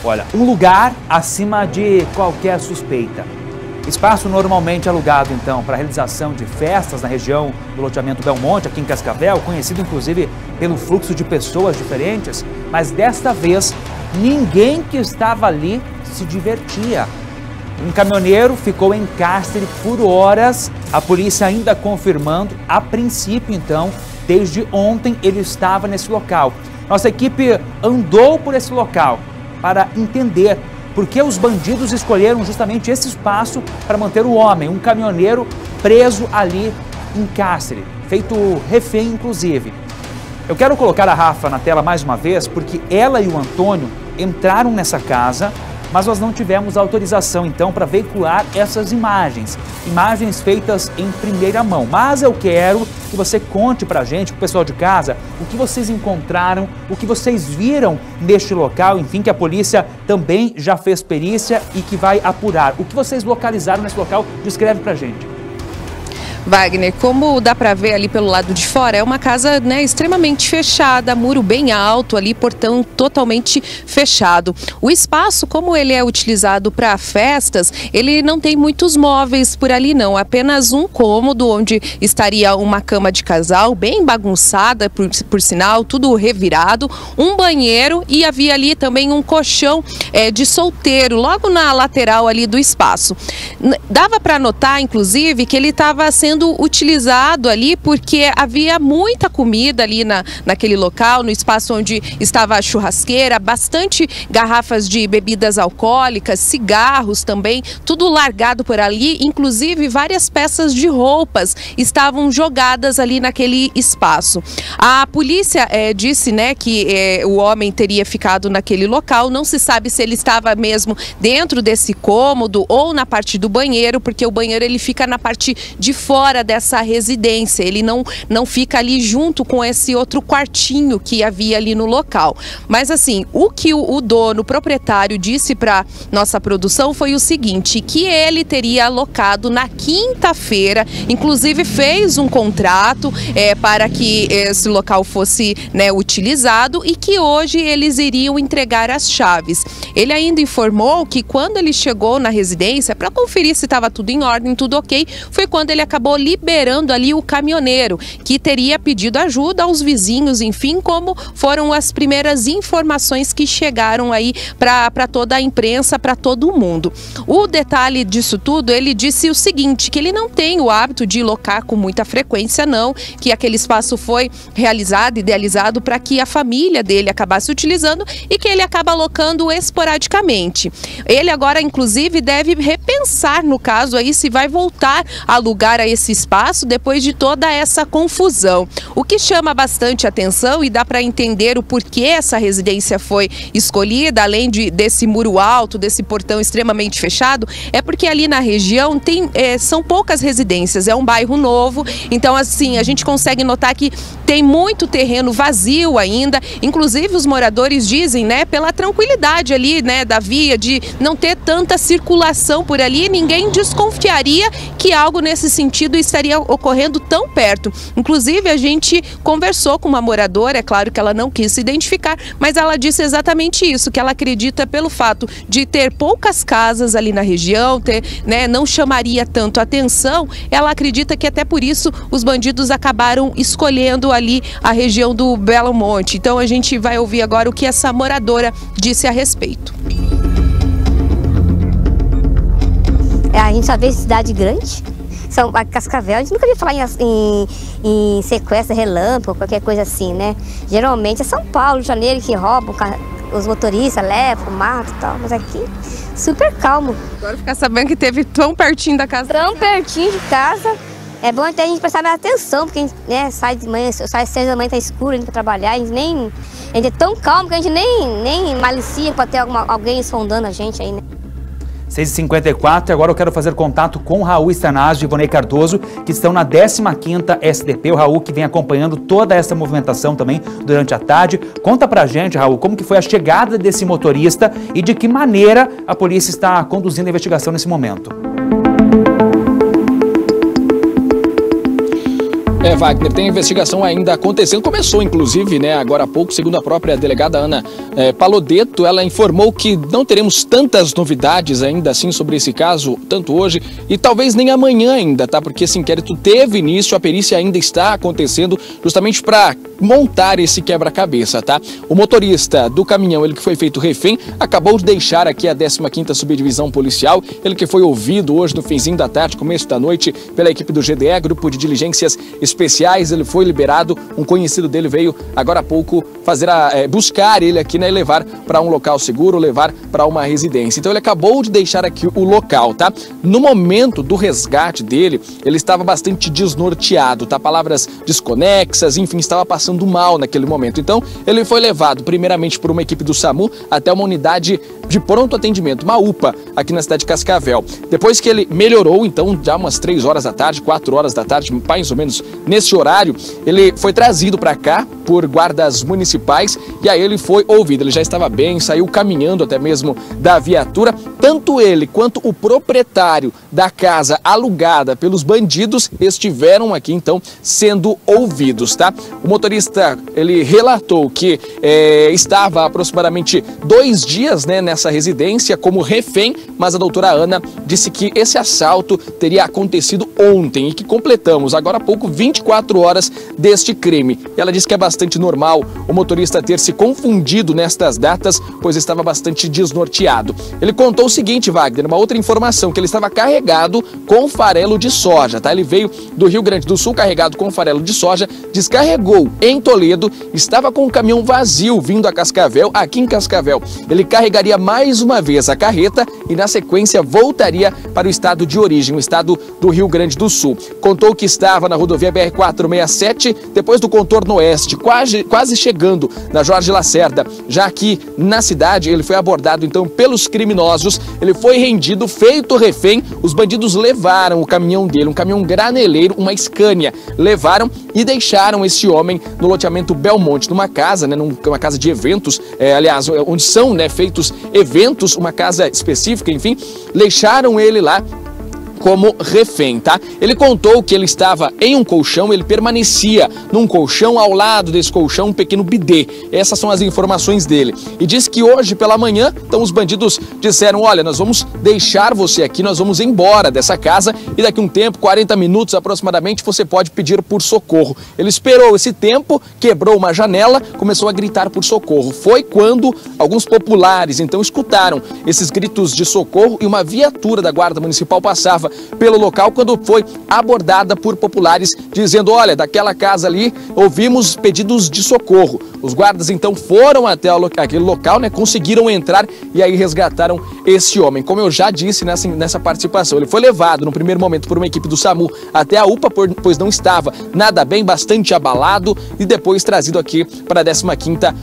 Olha, um lugar acima de qualquer suspeita. Espaço normalmente alugado, então, para a realização de festas na região do loteamento Belmonte, aqui em Cascavel, conhecido inclusive pelo fluxo de pessoas diferentes, mas desta vez ninguém que estava ali se divertia. Um caminhoneiro ficou em cárcere por horas, a polícia ainda confirmando, a princípio, então, desde ontem ele estava nesse local. Nossa equipe andou por esse local para entender por que os bandidos escolheram justamente esse espaço para manter o homem, um caminhoneiro, preso ali em cárcere, feito refém, inclusive. Eu quero colocar a Rafa na tela mais uma vez, porque ela e o Antônio entraram nessa casa, mas nós não tivemos autorização, então, para veicular essas imagens. Imagens feitas em primeira mão. Mas eu quero que você conte para a gente, para o pessoal de casa, o que vocês encontraram, o que vocês viram neste local, enfim, que a polícia também já fez perícia e que vai apurar. O que vocês localizaram nesse local, descreve para a gente. Wagner, como dá para ver ali pelo lado de fora, é uma casa, né, extremamente fechada, muro bem alto ali, portão totalmente fechado. O espaço, como ele é utilizado para festas, ele não tem muitos móveis por ali não, apenas um cômodo onde estaria uma cama de casal, bem bagunçada por sinal, tudo revirado, um banheiro e havia ali também um colchão de solteiro, logo na lateral ali do espaço. Dava para notar, inclusive, que ele estava sendo utilizado ali porque havia muita comida ali naquele local, no espaço onde estava a churrasqueira, bastante garrafas de bebidas alcoólicas, cigarros também, tudo largado por ali, inclusive várias peças de roupas estavam jogadas ali naquele espaço. A polícia disse, né, que o homem teria ficado naquele local, não se sabe se ele estava mesmo dentro desse cômodo ou na parte do banheiro, porque o banheiro ele fica na parte de fora dessa residência, ele não fica ali junto com esse outro quartinho que havia ali no local. Mas assim, o que o dono, o proprietário disse para nossa produção foi o seguinte, que ele teria alocado na quinta-feira, inclusive fez um contrato para que esse local fosse, né, utilizado e que hoje eles iriam entregar as chaves. Ele ainda informou que quando ele chegou na residência para conferir se estava tudo em ordem, tudo ok, foi quando ele acabou liberando ali o caminhoneiro, que teria pedido ajuda aos vizinhos, enfim, como foram as primeiras informações que chegaram aí para toda a imprensa, para todo mundo. O detalhe disso tudo, ele disse o seguinte, que ele não tem o hábito de locar com muita frequência não, que aquele espaço foi realizado, idealizado para que a família dele acabasse utilizando e que ele acaba alocando esporadicamente. Ele agora, inclusive, deve repensar no caso aí se vai voltar a alugar a esse espaço depois de toda essa confusão. O que chama bastante atenção e dá para entender o porquê essa residência foi escolhida, além desse muro alto, desse portão extremamente fechado, é porque ali na região são poucas residências, é um bairro novo, então assim, a gente consegue notar que tem muito terreno vazio ainda, inclusive os moradores dizem, né, pela tranquilidade ali, né, da via, de não ter tanta circulação por ali, ninguém desconfiaria que algo nesse sentido estaria ocorrendo tão perto. Inclusive, a gente conversou com uma moradora, é claro que ela não quis se identificar, mas ela disse exatamente isso, que ela acredita pelo fato de ter poucas casas ali na região, não chamaria tanto atenção, ela acredita que até por isso os bandidos acabaram escolhendo ali a região do Belmonte. Então a gente vai ouvir agora o que essa moradora disse a respeito. A gente só vê cidade grande, São Cascavel, a gente nunca ouviu falar em sequestro, relâmpago, qualquer coisa assim, né? Geralmente é São Paulo, Janeiro, que roubam os motoristas, levam, matam e tal, mas aqui super calmo. Agora ficar sabendo que teve tão pertinho da casa. Tão pertinho de casa. É bom até a gente prestar mais atenção, porque a gente, né, sai de manhã, sai às 6 da manhã, tá escuro, a gente vai trabalhar, a gente é tão calmo que a gente nem malicia para ter alguém sondando a gente aí, né? 6h54, agora eu quero fazer contato com o Raul Stanásio e Ivonei Cardoso, que estão na 15ª SDP. O Raul que vem acompanhando toda essa movimentação também durante a tarde. Conta pra gente, Raul, como que foi a chegada desse motorista e de que maneira a polícia está conduzindo a investigação nesse momento. Wagner, tem investigação ainda acontecendo, começou inclusive, né, agora há pouco, segundo a própria delegada Ana Palodetto, ela informou que não teremos tantas novidades ainda assim sobre esse caso, tanto hoje e talvez nem amanhã ainda, tá? Porque esse inquérito teve início, a perícia ainda está acontecendo justamente para montar esse quebra-cabeça, tá? O motorista do caminhão, ele que foi feito refém, acabou de deixar aqui a 15ª Subdivisão Policial, ele que foi ouvido hoje no finzinho da tarde, começo da noite, pela equipe do GDE, Grupo de Diligências Especiais, ele foi liberado, um conhecido dele veio agora há pouco buscar ele aqui, né, e levar para um local seguro, levar para uma residência. Então ele acabou de deixar aqui o local, tá? No momento do resgate dele, ele estava bastante desnorteado, tá? Palavras desconexas, enfim, estava passando mal naquele momento. Então ele foi levado primeiramente por uma equipe do SAMU até uma unidade de pronto atendimento, uma UPA, aqui na cidade de Cascavel. Depois que ele melhorou, então já umas 3 horas da tarde, 4 horas da tarde, mais ou menos nesse horário, ele foi trazido para cá por guardas municipais e aí ele foi ouvido. Ele já estava bem, saiu caminhando até mesmo da viatura. Tanto ele quanto o proprietário da casa alugada pelos bandidos estiveram aqui então sendo ouvidos, tá? O motorista, ele relatou que estava há aproximadamente 2 dias, né, nessa residência como refém, mas a doutora Ana disse que esse assalto teria acontecido ontem e que completamos agora há pouco 24 horas deste crime. Ela disse que é bastante normal o motorista ter se confundido nestas datas, pois estava bastante desnorteado. Ele contou o seguinte, Wagner, uma outra informação, que ele estava carregado com farelo de soja, tá? Ele veio do Rio Grande do Sul carregado com farelo de soja, descarregou em Toledo, estava com o caminhão vazio vindo a Cascavel, aqui em Cascavel. Ele carregaria mais uma vez a carreta e na sequência voltaria para o estado de origem, o estado do Rio Grande do Sul. Contou que estava na rodovia BR-467, depois do contorno oeste, quase chegando na Jorge Lacerda. Já aqui na cidade, ele foi abordado então pelos criminosos, ele foi rendido, feito refém, os bandidos levaram o caminhão dele, um caminhão graneleiro, uma Scania, levaram e deixaram esse homem no loteamento Belmonte, numa casa, né, numa casa de eventos, aliás, onde são, né, feitos eventos, uma casa específica, enfim, deixaram ele lá como refém, tá? Ele contou que ele estava em um colchão, ele permanecia num colchão, ao lado desse colchão um pequeno bidê. Essas são as informações dele. E diz que hoje pela manhã, então os bandidos disseram, olha, nós vamos deixar você aqui, nós vamos embora dessa casa e daqui a um tempo, 40 minutos aproximadamente, você pode pedir por socorro. Ele esperou esse tempo, quebrou uma janela, começou a gritar por socorro. Foi quando alguns populares então escutaram esses gritos de socorro e uma viatura da Guarda Municipal passava pelo local quando foi abordada por populares dizendo, olha, daquela casa ali ouvimos pedidos de socorro. Os guardas então foram até aquele local, né, conseguiram entrar e aí resgataram esse homem. Como eu já disse nessa participação, ele foi levado no primeiro momento por uma equipe do SAMU até a UPA, pois não estava nada bem, bastante abalado, e depois trazido aqui para a 15ª,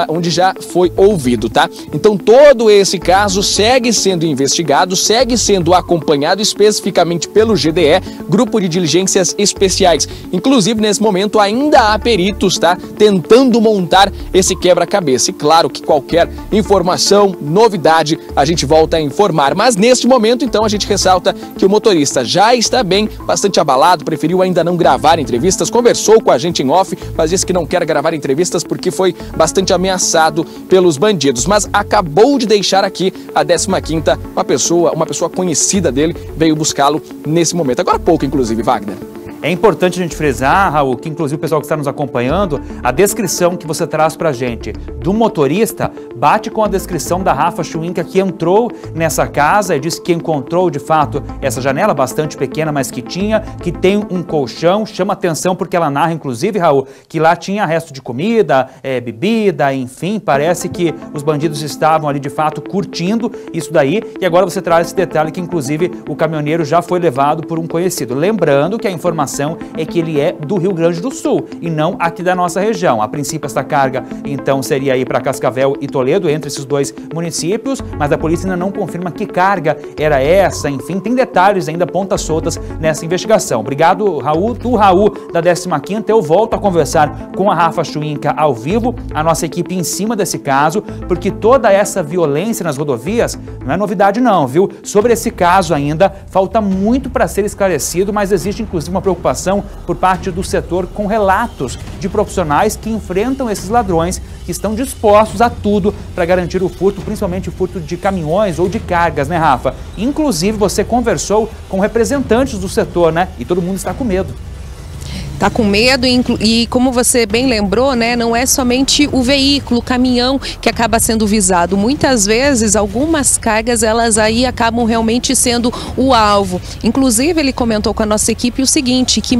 onde já foi ouvido, tá? Então todo esse caso segue sendo investigado, segue sendo acompanhado especificamente pelo GDE, Grupo de Diligências Especiais. Inclusive, nesse momento, ainda há peritos, tá, tentando montar esse quebra-cabeça. E claro que qualquer informação, novidade, a gente volta a informar. Mas neste momento, então, a gente ressalta que o motorista já está bem, bastante abalado, preferiu ainda não gravar entrevistas, conversou com a gente em off, mas disse que não quer gravar entrevistas porque foi bastante ameaçado pelos bandidos. Mas acabou de deixar aqui a 15ª, uma pessoa conhecida dele, veio buscá-lo nesse momento. Agora há pouco, inclusive, Wagner. É importante a gente frisar, Raul, que inclusive o pessoal que está nos acompanhando, a descrição que você traz pra gente do motorista bate com a descrição da Rafa Schwinka, que entrou nessa casa e disse que encontrou de fato essa janela bastante pequena, mas que tem um colchão. Chama atenção porque ela narra, inclusive, Raul, que lá tinha resto de comida, bebida, enfim, parece que os bandidos estavam ali de fato curtindo isso daí. E agora você traz esse detalhe que inclusive o caminhoneiro já foi levado por um conhecido. Lembrando que a informação é que ele é do Rio Grande do Sul e não aqui da nossa região. A princípio essa carga então seria aí para Cascavel e Toledo, entre esses dois municípios, mas a polícia ainda não confirma que carga era essa, enfim, tem detalhes ainda, pontas soltas nessa investigação. Obrigado, Raul. Do Raul da 15ª, eu volto a conversar com a Rafa Schwinka ao vivo, a nossa equipe em cima desse caso, porque toda essa violência nas rodovias não é novidade não, viu? Sobre esse caso ainda falta muito para ser esclarecido, mas existe inclusive uma preocupação preocupação por parte do setor com relatos de profissionais que enfrentam esses ladrões que estão dispostos a tudo para garantir o furto, principalmente o furto de caminhões ou de cargas, né, Rafa? Inclusive, você conversou com representantes do setor, né? E todo mundo está com medo. Tá com medo e como você bem lembrou, né, não é somente o veículo, o caminhão que acaba sendo visado. Muitas vezes, algumas cargas, elas aí acabam realmente sendo o alvo. Inclusive, ele comentou com a nossa equipe o seguinte, que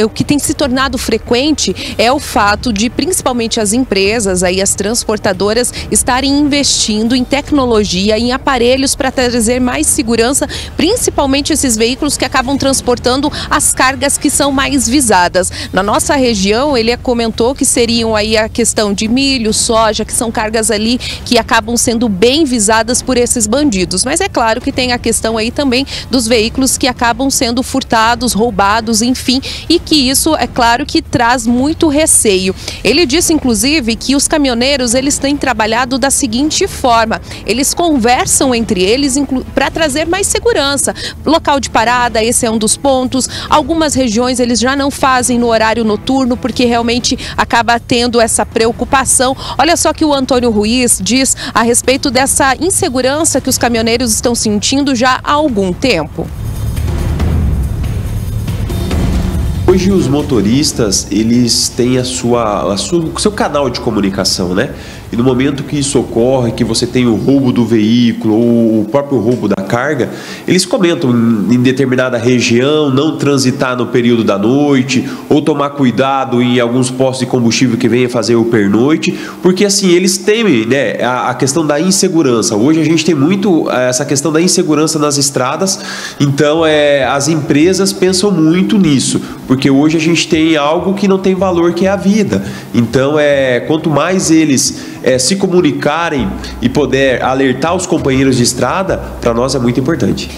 o que tem se tornado frequente é o fato de, principalmente as empresas, aí as transportadoras, estarem investindo em tecnologia, em aparelhos para trazer mais segurança, principalmente esses veículos que acabam transportando as cargas que são mais visadas. Na nossa região, ele comentou que seriam aí a questão de milho, soja, que são cargas ali que acabam sendo bem visadas por esses bandidos. Mas é claro que tem a questão aí também dos veículos que acabam sendo furtados, roubados, enfim, e que isso, é claro, que traz muito receio. Ele disse, inclusive, que os caminhoneiros, eles têm trabalhado da seguinte forma, eles conversam entre eles para trazer mais segurança. Local de parada, esse é um dos pontos. Algumas regiões, eles já não fazem no horário noturno, porque realmente acaba tendo essa preocupação. Olha só que o Antônio Ruiz diz a respeito dessa insegurança que os caminhoneiros estão sentindo já há algum tempo. Hoje os motoristas, eles têm o seu canal de comunicação, né? E no momento que isso ocorre, que você tem o roubo do veículo ou o próprio roubo da carga, eles comentam em determinada região não transitar no período da noite ou tomar cuidado em alguns postos de combustível que venha fazer o pernoite, porque assim, eles temem, né, a questão da insegurança. Hoje a gente tem muito essa questão da insegurança nas estradas, então as empresas pensam muito nisso, porque hoje a gente tem algo que não tem valor, que é a vida. Então, quanto mais eles se comunicarem e poder alertar os companheiros de estrada, para nós é muito importante.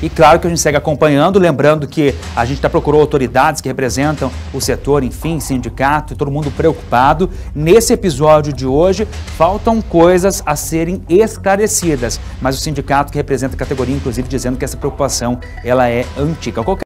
E claro que a gente segue acompanhando, lembrando que a gente já procurou autoridades que representam o setor, enfim, sindicato, e todo mundo preocupado. Nesse episódio de hoje, faltam coisas a serem esclarecidas, mas o sindicato que representa a categoria, inclusive, dizendo que essa preocupação ela é antiga.